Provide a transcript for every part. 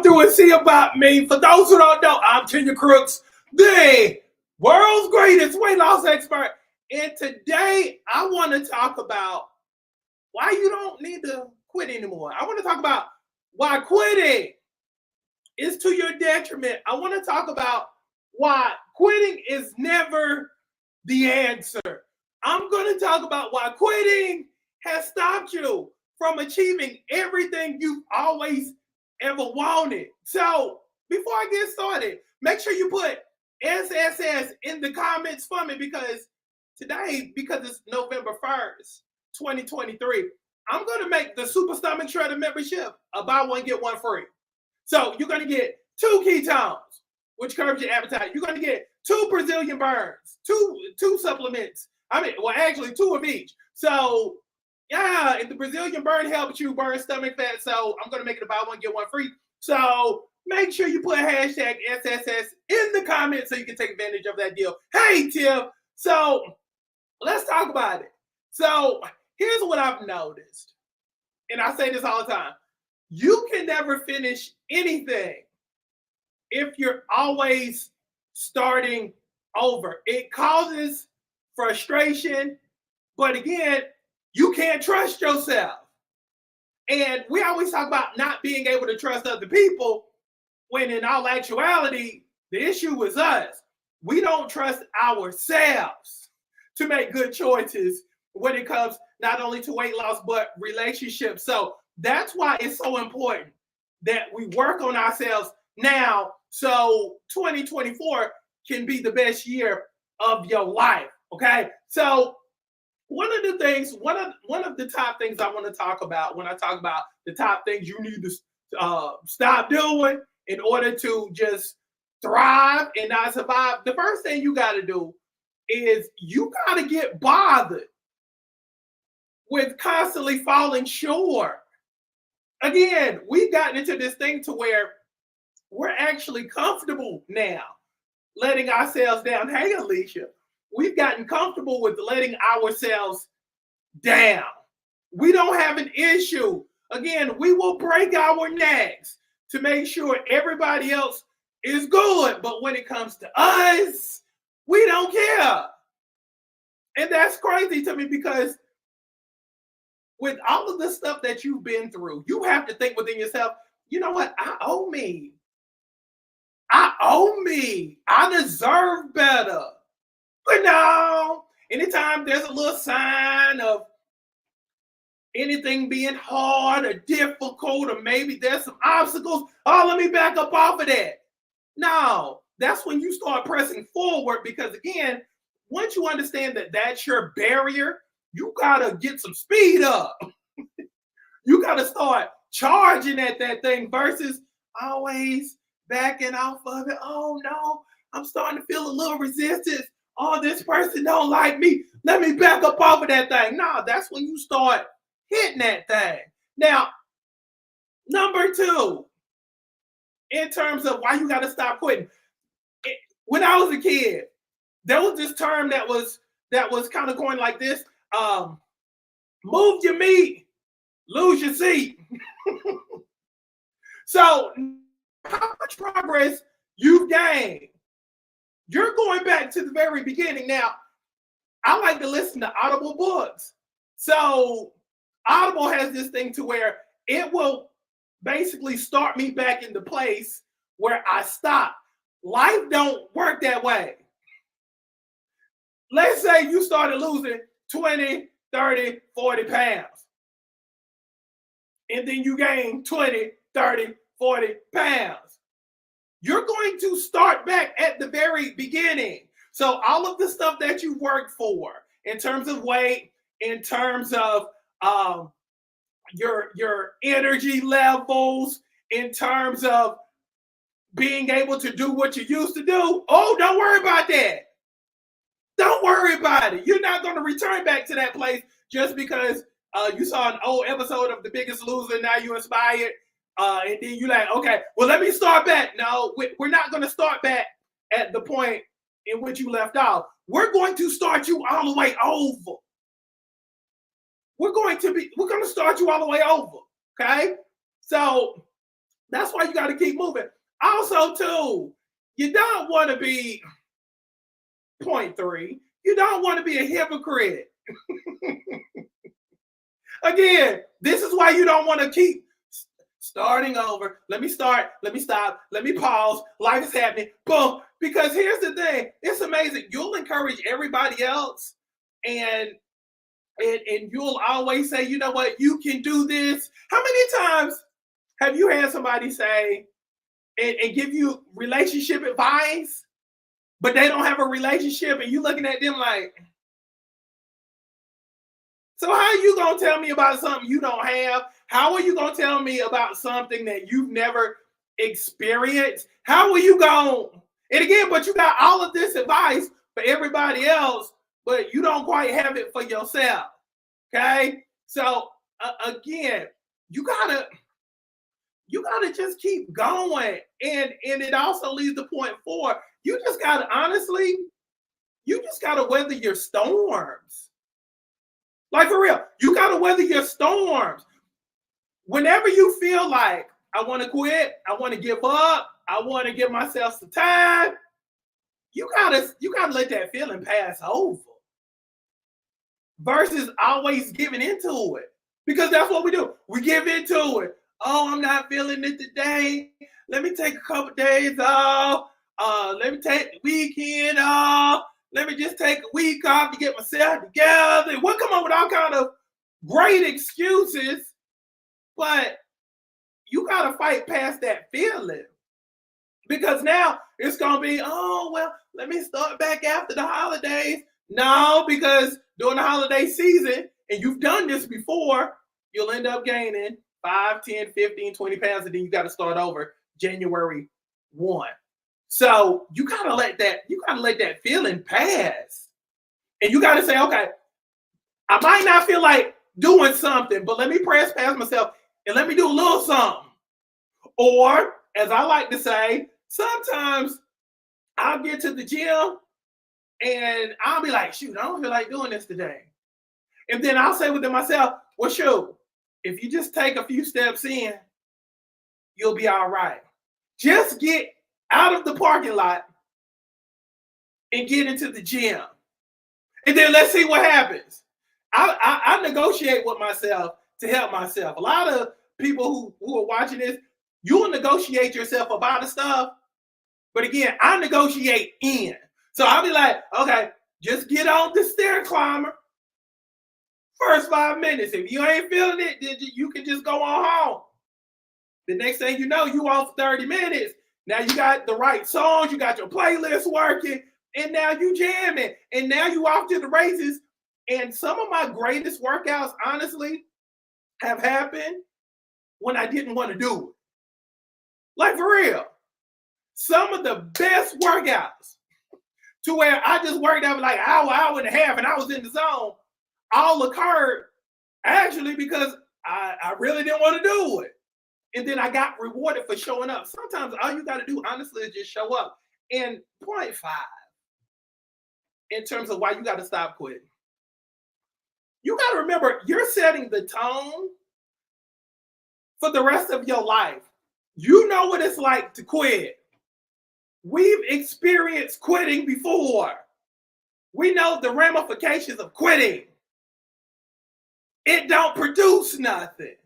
come through and see about me. For those who don't know, I'm Kenya Crooks, the world's greatest weight loss expert. And today I want to talk about why you don't need to quit anymore. I want to talk about why quitting is to your detriment. I want to talk about why quitting is never the answer. I'm going to talk about why quitting has stopped you from achieving everything you've always ever wanted. So before I get started, make sure you put SSS in the comments for me, because today, because it's November 1st, 2023, I'm going to make the Super Stomach Shredder membership a buy one, get one free. So you're going to get 2 ketones, which curbs your appetite. You're going to get 2 Brazilian burns, two supplements. Actually 2 of each. So yeah, if the Brazilian burn helps you burn stomach fat, so I'm going to make it a buy one, get one free. So make sure you put hashtag SSS in the comments so you can take advantage of that deal. Hey, Tim. So let's talk about it. So here's what I've noticed, and I say this all the time. You can never finish anything if you're always starting over. It causes frustration, but again, you can't trust yourself. And we always talk about not being able to trust other people, when in all actuality, the issue is us. We don't trust ourselves to make good choices when it comes not only to weight loss, but relationships. So that's why it's so important that we work on ourselves now, so 2024 can be the best year of your life. Okay. So one of the top things I want to talk about when I talk about the top things you need to stop doing in order to just thrive and not survive, the first thing you got to do is you got to get bothered with constantly falling short. Again, we've gotten into this thing to where we're actually comfortable now letting ourselves down. Hey, Alicia, we've gotten comfortable with letting ourselves down. We don't have an issue. Again, we will break our necks to make sure everybody else is good. But when it comes to us, we don't care. And that's crazy to me, because with all of the stuff that you've been through, you have to think within yourself, you know what? I owe me. I deserve better. But no, anytime there's a little sign of anything being hard or difficult, or maybe there's some obstacles, oh, let me back up off of that. No, that's when you start pressing forward, because again, once you understand that that's your barrier, you gotta get some speed up. You gotta start charging at that thing versus always backing off of it. Oh no, I'm starting to feel a little resistance. Oh, this person don't like me. Let me back up off of that thing. No, that's when you start hitting that thing. Now, number 2, in terms of why you got to stop quitting. When I was a kid, there was this term that was kind of going like this: move your meat, lose your seat. So, how much progress you've gained? You're going back to the very beginning. Now, I like to listen to Audible books. So Audible has this thing to where it will basically start me back in the place where I stopped. Life don't work that way. Let's say you started losing 20, 30, 40 pounds. And then you gain 20, 30, 40 pounds. You're going to start back at the very beginning. So all of the stuff that you worked for in terms of weight, in terms of your energy levels, in terms of being able to do what you used to do, oh, don't worry about that. Don't worry about it. You're not going to return back to that place just because you saw an old episode of The Biggest Loser. Now you're inspired. And then you're like, okay, well, let me start back. No, we're not going to start back at the point in which you left off. We're going to start you all the way over. We're going to start you all the way over. Okay. So That's why you got to keep moving. Also, too, you don't want to be point three. You don't want to be a hypocrite. Again, this is why you don't want to keep starting over. Let me start. Let me stop. Let me pause. Life is happening. Boom. Because here's the thing. It's amazing. You'll encourage everybody else, and you'll always say, you know what, you can do this. How many times have you had somebody say and give you relationship advice, but they don't have a relationship, and you looking at them like, so how are you going to tell me about something you don't have? How are you going to tell me about something that you've never experienced? How are you going? And again, but you got all of this advice for everybody else, but you don't quite have it for yourself. Okay? So again, you gotta just keep going. And it also leads to point 4. You just gotta honestly, you just gotta weather your storms. Like for real, you gotta weather your storms. Whenever you feel like I want to quit, I want to give up, I want to give myself some time, you gotta let that feeling pass over. Versus always giving into it. Because that's what we do. We give into it. Oh, I'm not feeling it today. Let me take a couple days off. Let me take the weekend off. Let me just take a week off to get myself together. We'll come up with all kind of great excuses, but you got to fight past that feeling. Because now it's going to be, oh, well, let me start back after the holidays. No, because during the holiday season, and you've done this before, you'll end up gaining 5, 10, 15, 20 pounds, and then you got to start over January 1. So you gotta let that feeling pass. And you gotta say, okay, I might not feel like doing something, but let me press past myself and let me do a little something. Or, as I like to say, sometimes I'll get to the gym and I'll be like, shoot, I don't feel like doing this today. And then I'll say within myself, well, shoot, if you just take a few steps in, you'll be all right. Just get out of the parking lot and get into the gym. And then let's see what happens. I negotiate with myself to help myself. A lot of people who are watching this, you'll negotiate yourself about the stuff. But again, I negotiate in. So I'll be like, okay, just get on the stair climber. First 5 minutes. If you ain't feeling it, then you can just go on home. The next thing you know, you off 30 minutes. Now you got the right songs, you got your playlist working, and now you jamming. And now you off to the races. And some of my greatest workouts, honestly, have happened when I didn't want to do it. Like for real. Some of the best workouts to where I just worked out like an hour and a half, and I was in the zone, all occurred actually because I really didn't want to do it. And then I got rewarded for showing up. Sometimes all you got to do, honestly, is just show up. And point 5, in terms of why you got to stop quitting. You got to remember, you're setting the tone for the rest of your life. You know what it's like to quit. We've experienced quitting before. We know the ramifications of quitting. It don't produce nothing.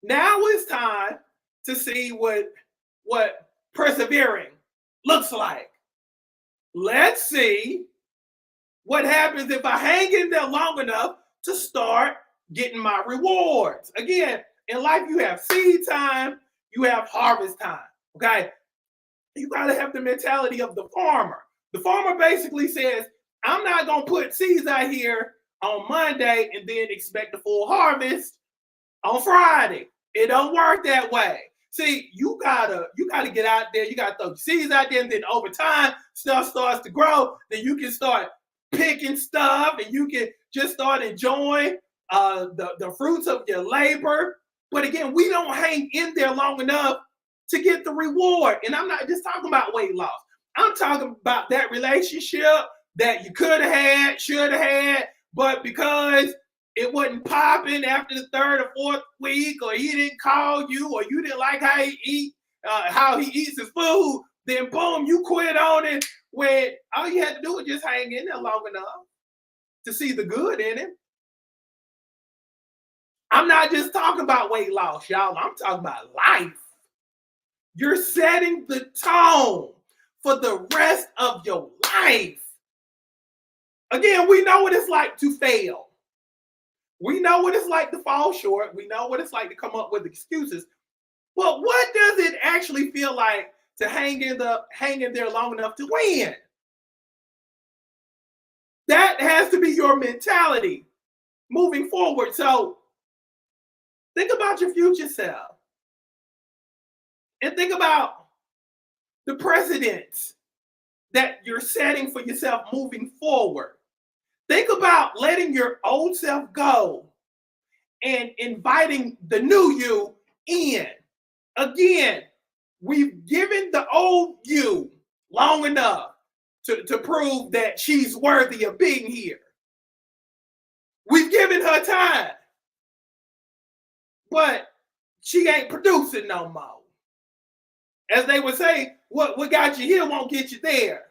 Now it's time to see what persevering looks like. Let's see what happens if I hang in there long enough to start getting my rewards. Again, in life, you have seed time, you have harvest time, okay? You got to have the mentality of the farmer. The farmer basically says, I'm not going to put seeds out here on Monday and then expect a full harvest on Friday. It don't work that way. See, you gotta get out there. You gotta throw seeds out there, and then over time, stuff starts to grow. Then you can start picking stuff, and you can just start enjoying the fruits of your labor. But again, we don't hang in there long enough to get the reward. And I'm not just talking about weight loss. I'm talking about that relationship that you could have had, should have had, but because it wasn't popping after the third or fourth week, or he didn't call you, or you didn't like how he eats his food, then boom, you quit on it. When all you had to do was just hang in there long enough to see the good in him. I'm not just talking about weight loss, y'all. I'm talking about life. You're setting the tone for the rest of your life. Again, we know what it's like to fail. We know what it's like to fall short. We know what it's like to come up with excuses. But what does it actually feel like to hang in there long enough to win? That has to be your mentality moving forward. So think about your future self. And think about the precedents that you're setting for yourself moving forward. Think about letting your old self go and inviting the new you in. Again, we've given the old you long enough to prove that she's worthy of being here. We've given her time, but she ain't producing no more. As they would say, what got you here won't get you there.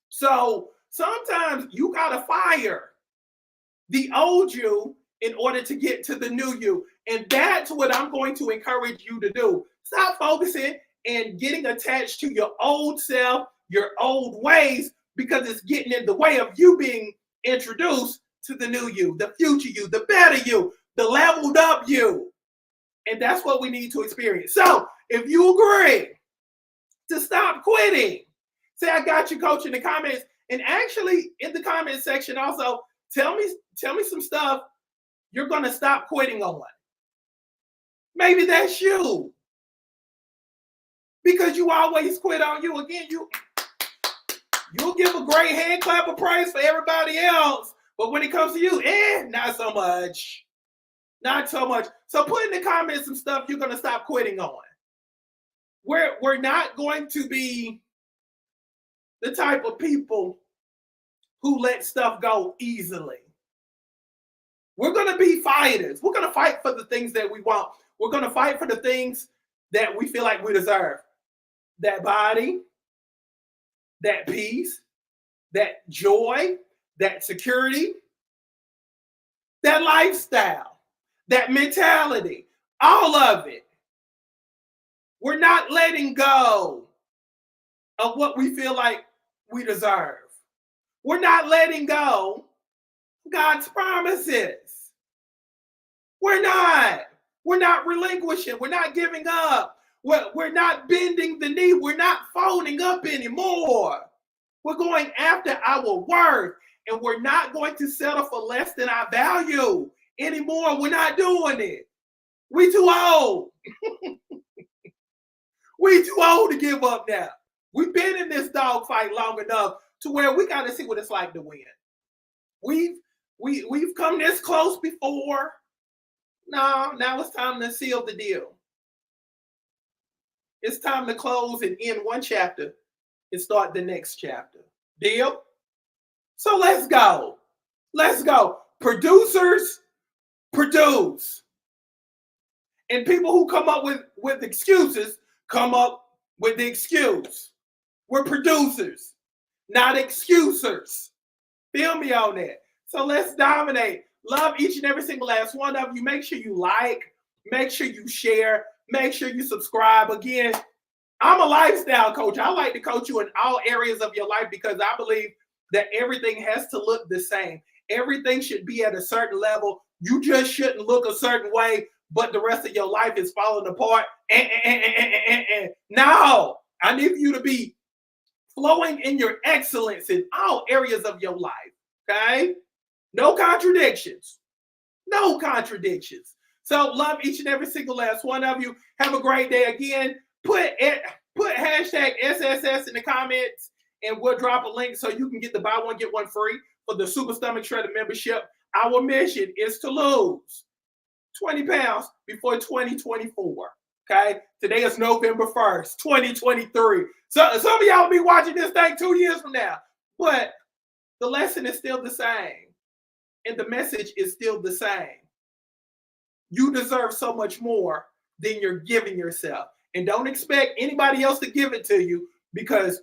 So sometimes you gotta fire the old you in order to get to the new you. And that's what I'm going to encourage you to do. Stop focusing and getting attached to your old self, your old ways, because it's getting in the way of you being introduced to the new you, the future you, the better you, the leveled up you. And that's what we need to experience. So if you agree to stop quitting, say I got you, coach, in the comments. And actually in the comment section also, tell me some stuff you're going to stop quitting on. Maybe that's you. Because you always quit on you. Again, you'll give a great hand clap of praise for everybody else. But when it comes to you, not so much. Not so much. So put in the comments some stuff you're going to stop quitting on. We're not going to be the type of people who let stuff go easily. We're going to be fighters. We're going to fight for the things that we want. We're going to fight for the things that we feel like we deserve. That body, that peace, that joy, that security, that lifestyle, that mentality, all of it. We're not letting go of what we feel like we deserve. We're not letting go of God's promises. We're not relinquishing. We're not giving up. We're not bending the knee. We're not folding up anymore. We're going after our worth, and we're not going to settle for less than our value anymore. We're not doing it. We too old. We too old to give up now. We've been in this dogfight long enough to where we got to see what it's like to win. We've come this close before. No, now it's time to seal the deal. It's time to close and end one chapter and start the next chapter. Deal? So let's go. Let's go. Producers produce. And people who come up with excuses come up with the excuse. We're producers, not excusers. Feel me on that. So let's dominate. Love each and every single last one of you. Make sure you like, make sure you share, make sure you subscribe. Again, I'm a lifestyle coach. I like to coach you in all areas of your life because I believe that everything has to look the same. Everything should be at a certain level. You just shouldn't look a certain way, but the rest of your life is falling apart. No, I need you to be flowing in your excellence in all areas of your life. Okay? No contradictions. No contradictions. So love each and every single last one of you. Have a great day. Again, put hashtag SSS in the comments and we'll drop a link so you can get the buy one, get one free for the Super Stomach Shredder membership. Our mission is to lose 20 pounds before 2024. Okay? Today is November 1st, 2023. So some of y'all will be watching this thing 2 years from now. But the lesson is still the same. and the message is still the same. You deserve so much more than you're giving yourself. And don't expect anybody else to give it to you, because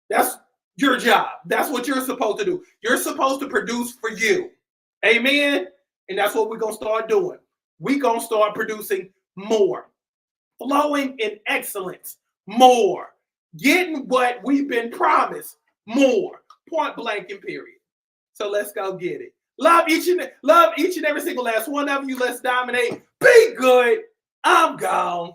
that's your job. That's what you're supposed to do. You're supposed to produce for you. Amen. And that's what we're going to start doing. We're going to start producing more, flowing in excellence, more, getting what we've been promised, more, point blank and period. So let's go get it. Love each and every single last one of you. Let's dominate. Be good. I'm gone.